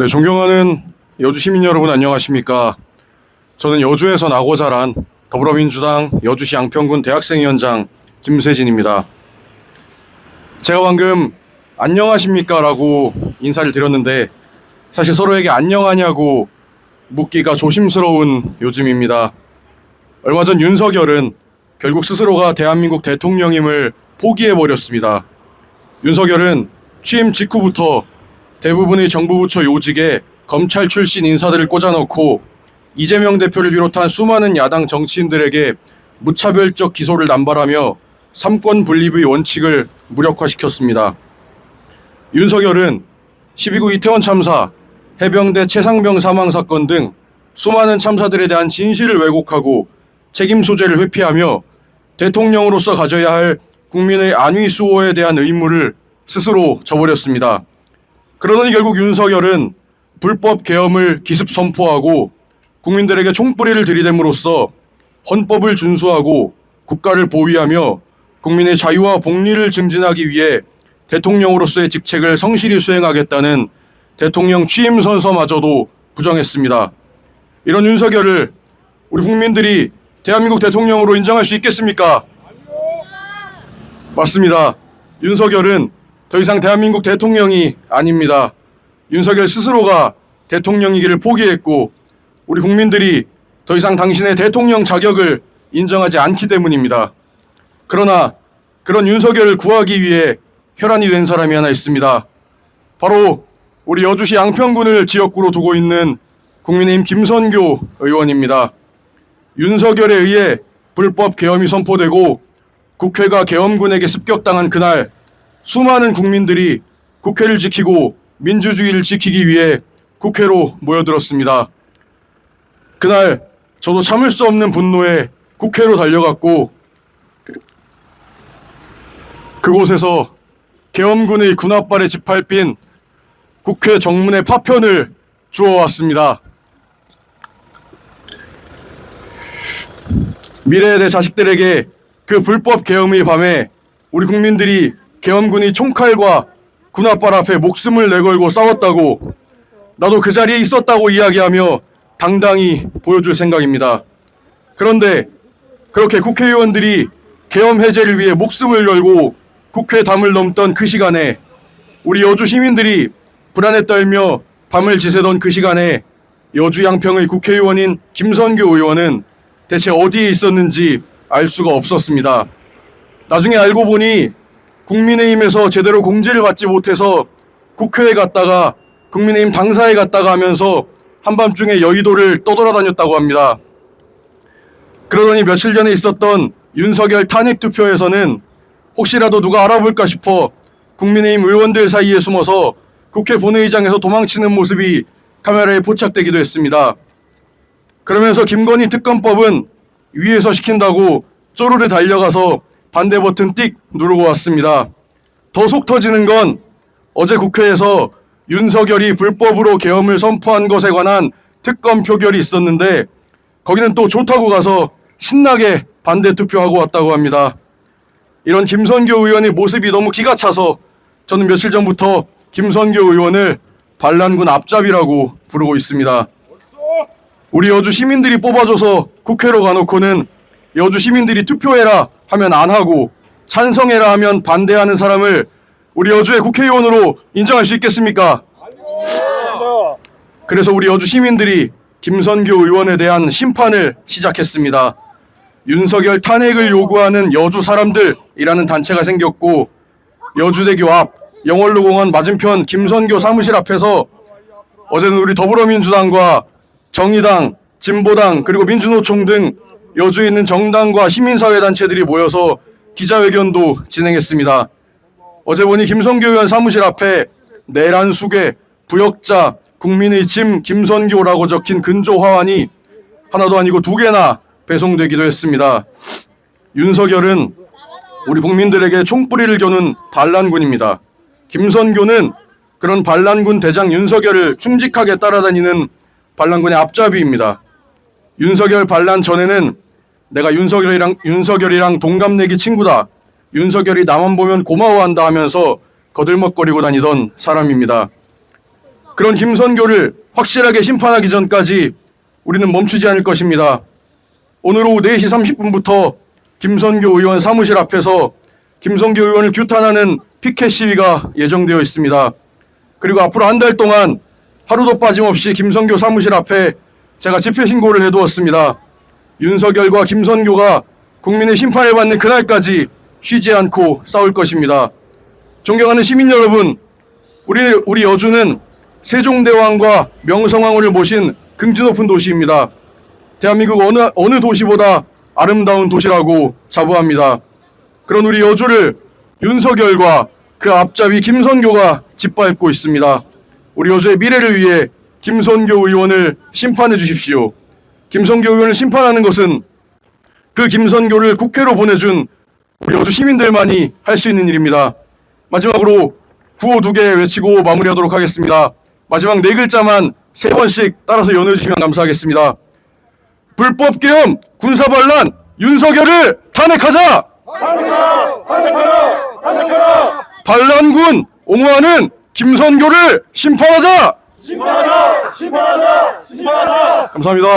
네, 존경하는 여주 시민 여러분 안녕하십니까. 저는 여주에서 나고 자란 더불어민주당 여주시 양평군 대학생위원장 김세진입니다. 제가 방금 안녕하십니까 라고 인사를 드렸는데 사실 서로에게 안녕하냐고 묻기가 조심스러운 요즘입니다. 얼마 전 윤석열은 결국 스스로가 대한민국 대통령임을 포기해버렸습니다. 윤석열은 취임 직후부터 대부분의 정부 부처 요직에 검찰 출신 인사들을 꽂아넣고 이재명 대표를 비롯한 수많은 야당 정치인들에게 무차별적 기소를 남발하며 삼권 분립의 원칙을 무력화시켰습니다. 윤석열은 12구 이태원 참사, 해병대 최상병 사망 사건 등 수많은 참사들에 대한 진실을 왜곡하고 책임 소재를 회피하며 대통령으로서 가져야 할 국민의 안위 수호에 대한 의무를 스스로 져버렸습니다. 그러더니 결국 윤석열은 불법 계엄을 기습 선포하고 국민들에게 총뿌리를 들이댐으로써 헌법을 준수하고 국가를 보위하며 국민의 자유와 복리를 증진하기 위해 대통령으로서의 직책을 성실히 수행하겠다는 대통령 취임 선서마저도 부정했습니다. 이런 윤석열을 우리 국민들이 대한민국 대통령으로 인정할 수 있겠습니까? 맞습니다. 윤석열은 더 이상 대한민국 대통령이 아닙니다. 윤석열 스스로가 대통령이기를 포기했고 우리 국민들이 더 이상 당신의 대통령 자격을 인정하지 않기 때문입니다. 그러나 그런 윤석열을 구하기 위해 혈안이 된 사람이 하나 있습니다. 바로 우리 여주시 양평군을 지역구로 두고 있는 국민의힘 김선교 의원입니다. 윤석열에 의해 불법 계엄이 선포되고 국회가 계엄군에게 습격당한 그날 수많은 국민들이 국회를 지키고 민주주의를 지키기 위해 국회로 모여들었습니다. 그날 저도 참을 수 없는 분노에 국회로 달려갔고 그곳에서 계엄군의 군홧발에 짓밟힌 국회 정문의 파편을 주워왔습니다. 미래의 내 자식들에게 그 불법 계엄의 밤에 우리 국민들이 계엄군이 총칼과 군홧발 앞에 목숨을 내걸고 싸웠다고 나도 그 자리에 있었다고 이야기하며 당당히 보여줄 생각입니다. 그런데 그렇게 국회의원들이 계엄 해제를 위해 목숨을 걸고 국회 담을 넘던 그 시간에 우리 여주 시민들이 불안에 떨며 밤을 지새던 그 시간에 여주 양평의 국회의원인 김선교 의원은 대체 어디에 있었는지 알 수가 없었습니다. 나중에 알고 보니 국민의힘에서 제대로 공지를 받지 못해서 국회에 갔다가 국민의힘 당사에 갔다가 하면서 한밤중에 여의도를 떠돌아다녔다고 합니다. 그러더니 며칠 전에 있었던 윤석열 탄핵 투표에서는 혹시라도 누가 알아볼까 싶어 국민의힘 의원들 사이에 숨어서 국회 본회의장에서 도망치는 모습이 카메라에 포착되기도 했습니다. 그러면서 김건희 특검법은 위에서 시킨다고 쪼르르 달려가서 반대 버튼 띡 누르고 왔습니다. 더 속 터지는 건 어제 국회에서 윤석열이 불법으로 계엄을 선포한 것에 관한 특검 표결이 있었는데 거기는 또 좋다고 가서 신나게 반대 투표하고 왔다고 합니다. 이런 김선교 의원의 모습이 너무 기가 차서 저는 며칠 전부터 김선교 의원을 반란군 앞잡이라고 부르고 있습니다. 우리 여주 시민들이 뽑아줘서 국회로 가놓고는 여주 시민들이 투표해라 하면 안 하고 찬성해라 하면 반대하는 사람을 우리 여주의 국회의원으로 인정할 수 있겠습니까? 그래서 우리 여주 시민들이 김선교 의원에 대한 심판을 시작했습니다. 윤석열 탄핵을 요구하는 여주 사람들이라는 단체가 생겼고 여주대교 앞 영월로공원 맞은편 김선교 사무실 앞에서 어제는 우리 더불어민주당과 정의당, 진보당 그리고 민주노총 등 여주에 있는 정당과 시민사회단체들이 모여서 기자회견도 진행했습니다. 어제 보니 김선교 의원 사무실 앞에 내란 수괴, 부역자, 국민의 짐 김선교라고 적힌 근조 화환이 하나도 아니고 두 개나 배송되기도 했습니다. 윤석열은 우리 국민들에게 총뿌리를 겨눈 반란군입니다. 김선교는 그런 반란군 대장 윤석열을 충직하게 따라다니는 반란군의 앞잡이입니다. 윤석열 반란 전에는 내가 윤석열이랑 동갑내기 친구다. 윤석열이 나만 보면 고마워한다 하면서 거들먹거리고 다니던 사람입니다. 그런 김선교를 확실하게 심판하기 전까지 우리는 멈추지 않을 것입니다. 오늘 오후 4시 30분부터 김선교 의원 사무실 앞에서 김선교 의원을 규탄하는 피켓 시위가 예정되어 있습니다. 그리고 앞으로 한 달 동안 하루도 빠짐없이 김선교 사무실 앞에 제가 집회 신고를 해두었습니다. 윤석열과 김선교가 국민의 심판을 받는 그날까지 쉬지 않고 싸울 것입니다. 존경하는 시민 여러분, 우리 여주는 세종대왕과 명성황후를 모신 긍지 높은 도시입니다. 대한민국 어느 도시보다 아름다운 도시라고 자부합니다. 그런 우리 여주를 윤석열과 그 앞잡이 김선교가 짓밟고 있습니다. 우리 여주의 미래를 위해 김선교 의원을 심판해 주십시오. 김선교 의원을 심판하는 것은 그 김선교를 국회로 보내준 우리 여주 시민들만이 할 수 있는 일입니다. 마지막으로 구호 2개 외치고 마무리하도록 하겠습니다. 마지막 4글자만 3번씩 따라서 연호해 주시면 감사하겠습니다. 불법 계엄, 군사반란, 윤석열을 탄핵하자! 탄핵하라! 반란군 옹호하는 김선교를 심판하자! 심판하자! 감사합니다.